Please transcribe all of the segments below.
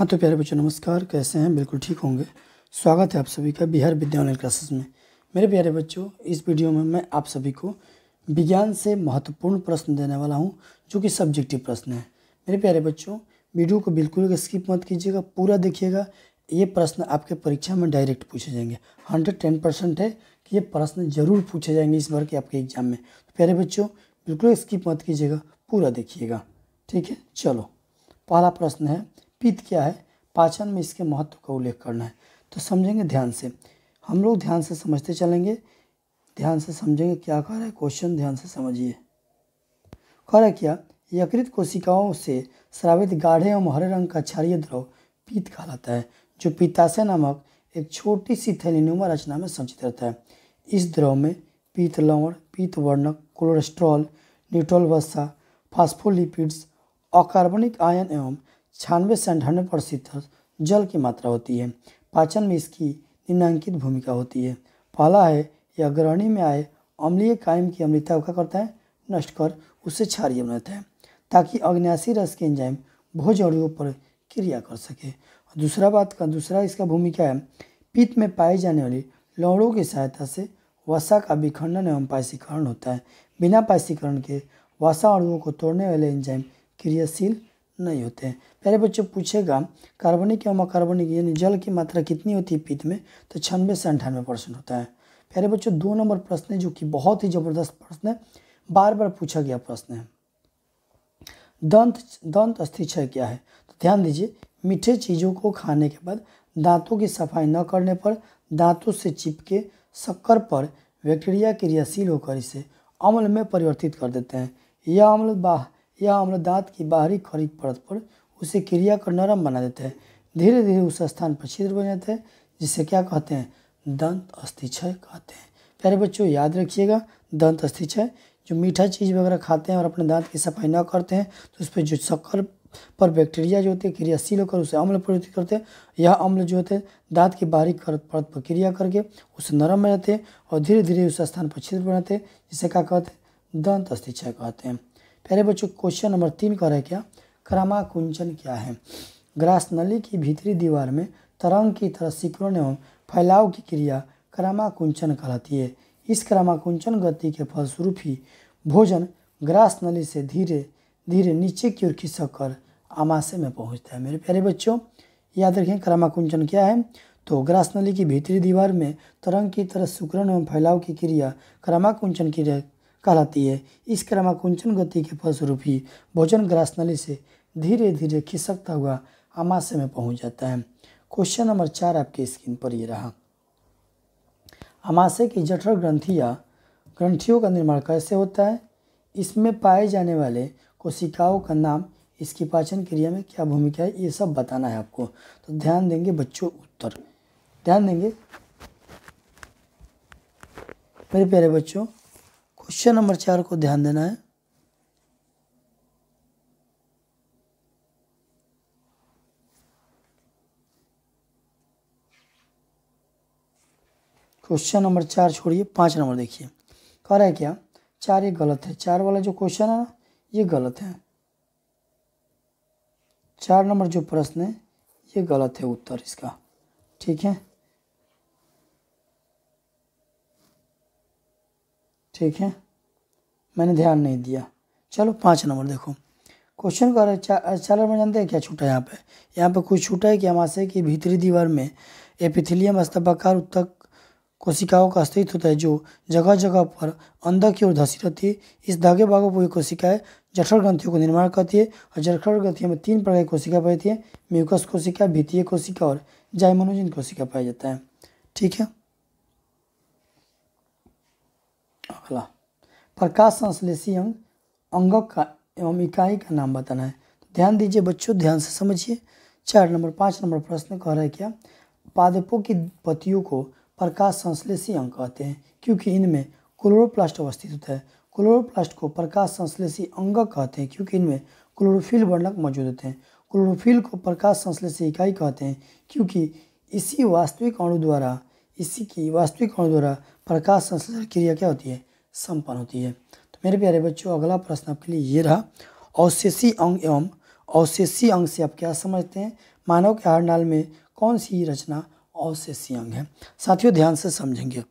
हाँ तो प्यारे बच्चों नमस्कार, कैसे हैं? बिल्कुल ठीक होंगे। स्वागत है आप सभी का बिहार विद्या ऑनलाइन क्लासेस में। मेरे प्यारे बच्चों, इस वीडियो में मैं आप सभी को विज्ञान से महत्वपूर्ण प्रश्न देने वाला हूं, जो कि सब्जेक्टिव प्रश्न है। मेरे प्यारे बच्चों, वीडियो को बिल्कुल स्किप मत कीजिएगा, पूरा देखिएगा। ये प्रश्न आपके परीक्षा में डायरेक्ट पूछे जाएंगे। 110% है कि ये प्रश्न जरूर पूछे जाएंगे इस बार के आपके एग्जाम में। तो प्यारे बच्चों, बिल्कुल स्किप मत कीजिएगा, पूरा देखिएगा, ठीक है। चलो, पहला प्रश्न है, पित्त क्या है? पाचन में इसके महत्व का उल्लेख करना है। तो समझेंगे ध्यान से, हम लोग ध्यान से समझते चलेंगे, ध्यान से समझेंगे क्या कह रहा है क्वेश्चन, ध्यान से समझिए। कह रहा है क्या, यकृत कोशिकाओं से स्रावित गाढ़े एवं हरे रंग का क्षारीय द्रव पित्त कहलाता है, जो पित्ताशय नामक एक छोटी सी थैलीनुमा रचना में संचित रहता है। इस द्रव में पित्त लवण, पित्त वर्णक, कोलेस्ट्रॉल, न्यूट्रल वसा, फास्फोलिपिड्स, अकार्बनिक आयन एवं 96 से 98% जल की मात्रा होती है। पाचन में इसकी निम्नलिखित भूमिका होती है। पहला है, यह ग्रहणी में आए अम्लीय कायम की अम्लता को क्या करता है? नष्ट कर उससे क्षारीय बनाता है, ताकि अग्न्याशी रस के एंजाइम भोज अणुओं पर क्रिया कर सके। दूसरा इसका भूमिका है, पित्त में पाई जाने वाली लवणों की सहायता से वसा का विखंडन एवं पायसीकरण होता है। बिना पायसीकरण के वसा अणुओं को तोड़ने वाले एंजाइम क्रियाशील नहीं होते हैं। प्यारे बच्चों, पूछेगा कार्बनिक एवं अकार्बनिक यानी जल की मात्रा कितनी होती है पित्त में? तो 96 से 98% होता है। प्यारे बच्चों, 2 नंबर प्रश्न है, जो कि बहुत ही जबरदस्त प्रश्न है, बार बार पूछा गया प्रश्न है। दंत अस्थिक्षय क्या है? तो ध्यान दीजिए, मीठे चीज़ों को खाने के बाद दांतों की सफाई न करने पर दांतों से चिपके शक्कर पर बैक्टीरिया क्रियाशील होकर इसे अम्ल में परिवर्तित कर देते हैं। यह अम्ल दांत की बाहरी खरी परत पर उसे क्रिया कर नरम बना देता है। धीरे धीरे उस स्थान पर छिद्र बन जाते हैं, जिसे क्या कहते हैं? दंत अस्थिक्षय कहते हैं। प्यारे बच्चों, याद रखिएगा, दंत अस्थिक्षय, जो मीठा चीज़ वगैरह खाते हैं और अपने दांत की सफाई न करते हैं, तो उस पर जो शक्कर पर बैक्टीरिया जो होते हैं क्रियाशील होकर उसे अम्ल परिवर्तित करते हैं। यह अम्ल जो होते हैं दांत की बाहरी परत पर क्रिया करके उसे नरम बनाते हैं और धीरे धीरे उस स्थान पर छिद्र बनाते हैं, जिसे क्या कहते हैं? दंत अस्थिक्षय कहते हैं। प्यारे बच्चों, क्वेश्चन नंबर 3 कह रहा है क्या, क्रमाकुंचन क्या है? ग्रास नली की भीतरी दीवार में तरंग की तरह सिकुड़न एवं फैलाव की क्रिया क्रमाकुंचन कहलाती है। इस क्रमाकुंचन गति के फलस्वरूप ही भोजन ग्रास नली से धीरे धीरे नीचे की ओर खिसक कर आमाशय में पहुंचता है। मेरे प्यारे बच्चों, याद रखें क्रमाकुंचन क्या है। तो ग्रास नली की भीतरी दीवार में तरंग की तरह सिकुड़न एवं फैलाव की क्रिया क्रमाकुंचन की कहलाती है। इस क्रमाकुंचन गति के फलस्वरूप ही भोजन ग्रास नली से धीरे धीरे खिसकता हुआ आमाशय में पहुंच जाता है। क्वेश्चन नंबर 4 आपके स्क्रीन पर ये रहा। आमाशय की जठर ग्रंथियों का निर्माण कैसे होता है? इसमें पाए जाने वाले कोशिकाओं का नाम, इसकी पाचन क्रिया में क्या भूमिका है, ये सब बताना है आपको। तो ध्यान देंगे बच्चों, उत्तर ध्यान देंगे मेरे प्यारे बच्चों। क्वेश्चन नंबर 4 को ध्यान देना है। क्वेश्चन नंबर 4 छोड़िए, 5 नंबर देखिए। कह रहा है क्या, 4 ये गलत है। 4 वाला जो क्वेश्चन है ना, ये गलत है। 4 नंबर जो प्रश्न है ये गलत है उत्तर इसका, ठीक है, ठीक है, मैंने ध्यान नहीं दिया। चलो 5 नंबर देखो। क्वेश्चन कर 4 नंबर जानते हैं क्या छूटा है यहाँ पे? यहाँ पे कुछ छूटा है कि आमाशय की भीतरी दीवार में एपिथेलियम स्तंभाकार उत्तक कोशिकाओं का अस्तित्व होता है, जो जगह जगह पर अंदर की ओर धसी रहती है। इस धागे भागों पर कोशिकाएं जठर ग्रंथियों को निर्माण करती है और जठर ग्रंथियों में 3 प्रकार की कोशिका पाई जाती है, म्यूकस कोशिका, भित्तीय कोशिका और जाइमोनोजिन कोशिका पाया जाता है, ठीक है। अगला, प्रकाश संश्लेषी अंगक का एवं इकाई का नाम बताना है। ध्यान दीजिए बच्चों, ध्यान से समझिए। 5 नंबर प्रश्न कह रहा है क्या, पादपों की पत्तियों को प्रकाश संश्लेषी अंग कहते हैं, क्योंकि इनमें क्लोरोप्लास्ट अवस्थित होता है। क्लोरोप्लास्ट को प्रकाश संश्लेषी अंगक कहते हैं, क्योंकि इनमें क्लोरोफिल वर्णक मौजूद होते हैं। क्लोरोफिल को प्रकाश संश्लेषी इकाई कहते हैं, क्योंकि इसी की वास्तविक अणु द्वारा प्रकाश संश्लेषण क्रिया क्या होती है? संपन्न होती है। तो मेरे प्यारे बच्चों, अगला प्रश्न आपके लिए ये रहा, अवशेषी अंग एवं अवशेषीय अंग से आप क्या समझते हैं? मानव के आहार नाल में कौन सी रचना अवशेषीय अंग है? साथियों ध्यान से समझेंगे।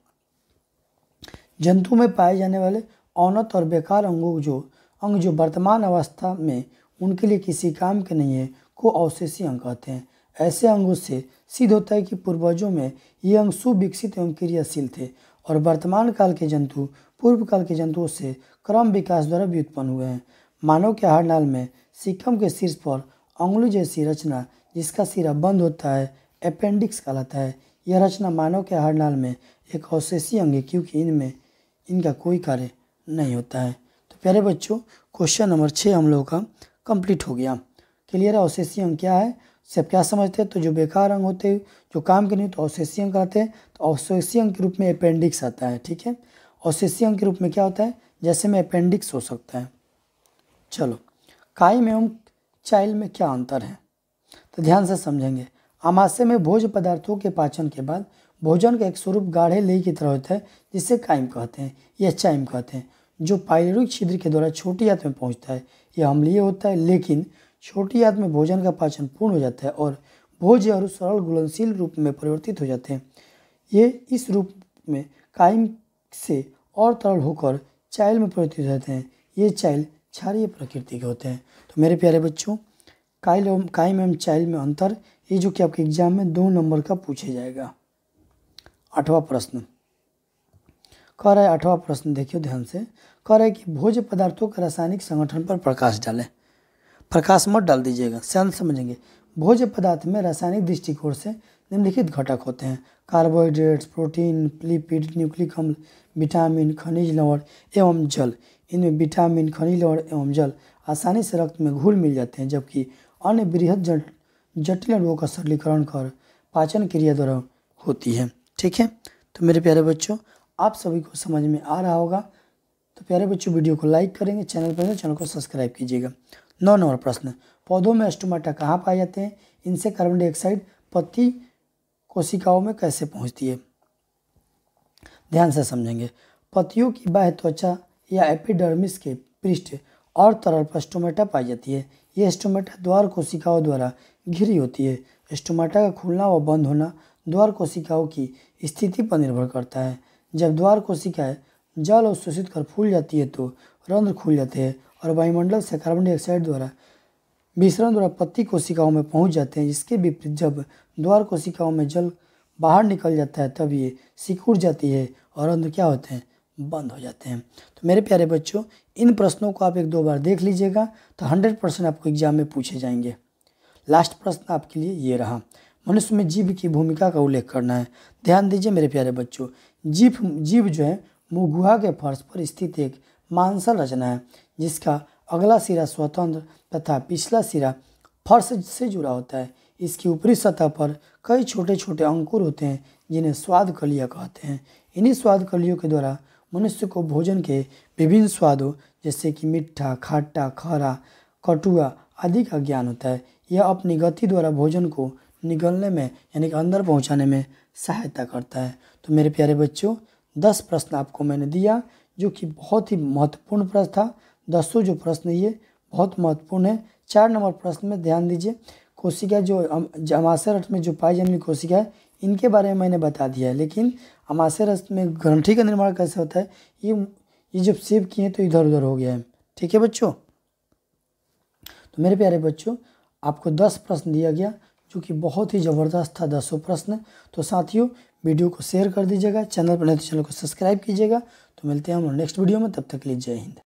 जंतु में पाए जाने वाले औन्नत और बेकार अंग जो वर्तमान अवस्था में उनके लिए किसी काम के नहीं है को अवशेषीय अंग कहते हैं। ऐसे अंगों से सिद्ध होता है कि पूर्वजों में ये अंग सुविकसित एवं क्रियाशील थे और वर्तमान काल के जंतु पूर्व काल के जंतुओं से क्रम विकास द्वारा व्युत्पन्न हुए हैं। मानव के आहार नाल में सिक्कम के शीर्ष पर अंगुली जैसी रचना जिसका सिरा बंद होता है अपेंडिक्स कहलाता है। यह रचना मानव के आहार नाल में एक अवशेषीय अंग है क्योंकि इनका कोई कार्य नहीं होता है। तो प्यारे बच्चों, क्वेश्चन नंबर 6 हम लोगों का कंप्लीट हो गया। क्लियर है? अवशेषीय अंग क्या है, से आप क्या समझते हैं? तो जो बेकार अंग होते हैं, जो काम के नहीं, तो अवशेषीय अंग कहते हैं। तो अवशेषीय अंग के रूप में अपेंडिक्स आता है। ठीक है, अवशेषीय अंग के रूप में क्या होता है? जैसे में अपेंडिक्स हो सकता है। चलो, कायम एवं चाइल्ड में क्या अंतर है? तो ध्यान से समझेंगे। आमाशय में भोज्य पदार्थों के पाचन के बाद भोजन का एक स्वरूप गाढ़े लेई की तरह होता है जिसे काइम कहते हैं या चाइम कहते हैं, जो पाइलोरिक छिद्र के द्वारा छोटी आंत में पहुंचता है। यह अम्लीय होता है, लेकिन छोटी आंत में भोजन का पाचन पूर्ण हो जाता है और भोज्य और सरल घुलनशील रूप में परिवर्तित हो जाते हैं। ये इस रूप में काइम से और तरल होकर चाइल में परिवर्तित हो जाते हैं। ये चाइल क्षारीय प्रकृति के होते हैं। तो मेरे प्यारे बच्चों, काइम एवं चाइल में अंतर, ये जो कि आपके एग्जाम में 2 नंबर का पूछे जाएगा। 8वां प्रश्न कह रहा है, 8वां प्रश्न देखियो ध्यान से। कह रहा है कि भोज्य पदार्थों के रासायनिक संगठन पर प्रकाश डालें। प्रकाश मत डाल दीजिएगा, शांत समझेंगे। भोज्य पदार्थ में रासायनिक दृष्टिकोण से निम्नलिखित घटक होते हैं: कार्बोहाइड्रेट्स, प्रोटीन, लिपिड, न्यूक्लिक अम्ल, विटामिन, खनिज लवण एवं जल। इनमें विटामिन, खनिज लवण एवं जल आसानी से रक्त में घुल मिल जाते हैं, जबकि अन्य बृहद जटिल अणुओं का सरलीकरण कर पाचन क्रिया द्वारा होती है। ठीक है, तो मेरे प्यारे बच्चों, आप सभी को समझ में आ रहा होगा। तो प्यारे बच्चों, वीडियो को लाइक करेंगे, चैनल पर चैनल को सब्सक्राइब कीजिएगा। 9 नंबर प्रश्न, पौधों में स्टोमाटा कहाँ पाए जाते हैं? इनसे कार्बन डाइऑक्साइड पत्ती कोशिकाओं में कैसे पहुँचती है? ध्यान से समझेंगे। पत्तियों की बाह्य त्वचा या एपिडर्मिस के पृष्ठ और तरल पर स्टोमेटा पाई जाती है। यह स्टोमेटा द्वार कोशिकाओं द्वारा घिरी होती है। स्टोमेटा का खुलना व बंद होना द्वार कोशिकाओं की स्थिति पर निर्भर करता है। जब द्वार कोशिकाएं जल अवशोषित कर फूल जाती है तो रंध्र खुल जाते हैं और वायुमंडल से कार्बन डाइऑक्साइड द्वारा विसरण द्वारा पत्ती कोशिकाओं में पहुंच जाते हैं। इसके विपरीत जब द्वार कोशिकाओं में जल बाहर निकल जाता है तब ये सिकुड़ जाती है और रंध्र क्या होते हैं? बंद हो जाते हैं। तो मेरे प्यारे बच्चों, इन प्रश्नों को आप 1-2 बार देख लीजिएगा तो 100% आपको एग्जाम में पूछे जाएंगे। लास्ट प्रश्न आपके लिए ये रहा, मनुष्य में जीभ की भूमिका का उल्लेख करना है। ध्यान दीजिए मेरे प्यारे बच्चों, जीभ जो है मुँह के फर्श पर स्थित एक मांसल रचना है जिसका अगला सिरा स्वतंत्र तथा पिछला सिरा फर्श से जुड़ा होता है। इसकी ऊपरी सतह पर कई छोटे छोटे अंकुर होते हैं जिन्हें स्वाद कलियाँ कहते हैं। इन्हीं स्वाद कलियों के द्वारा मनुष्य को भोजन के विभिन्न स्वादों जैसे कि मीठा, खट्टा, खरा, कटुआ आदि का ज्ञान होता है। यह अपनी गति द्वारा भोजन को निगलने में यानी कि अंदर पहुंचाने में सहायता करता है। तो मेरे प्यारे बच्चों, 10 प्रश्न आपको मैंने दिया जो कि बहुत ही महत्वपूर्ण प्रश्न था। 10 जो प्रश्न ये बहुत महत्वपूर्ण है। 4 नंबर प्रश्न में ध्यान दीजिए, कोशिका जो अमाशय रस में जो पाई जाने वाली कोशिका है इनके बारे में मैंने बता दिया है, लेकिन अमाशय रस में ग्रंथि का निर्माण कैसे होता है ये जब सेव किए तो इधर उधर हो गया है। ठीक है बच्चों, तो मेरे प्यारे बच्चों, आपको 10 प्रश्न दिया गया जो कि बहुत ही ज़बरदस्त था 10 प्रश्न। तो साथियों, वीडियो को शेयर कर दीजिएगा, चैनल पर नहीं तो चैनल को सब्सक्राइब कीजिएगा। तो मिलते हैं हम नेक्स्ट वीडियो में, तब तक के लिए जय हिंद।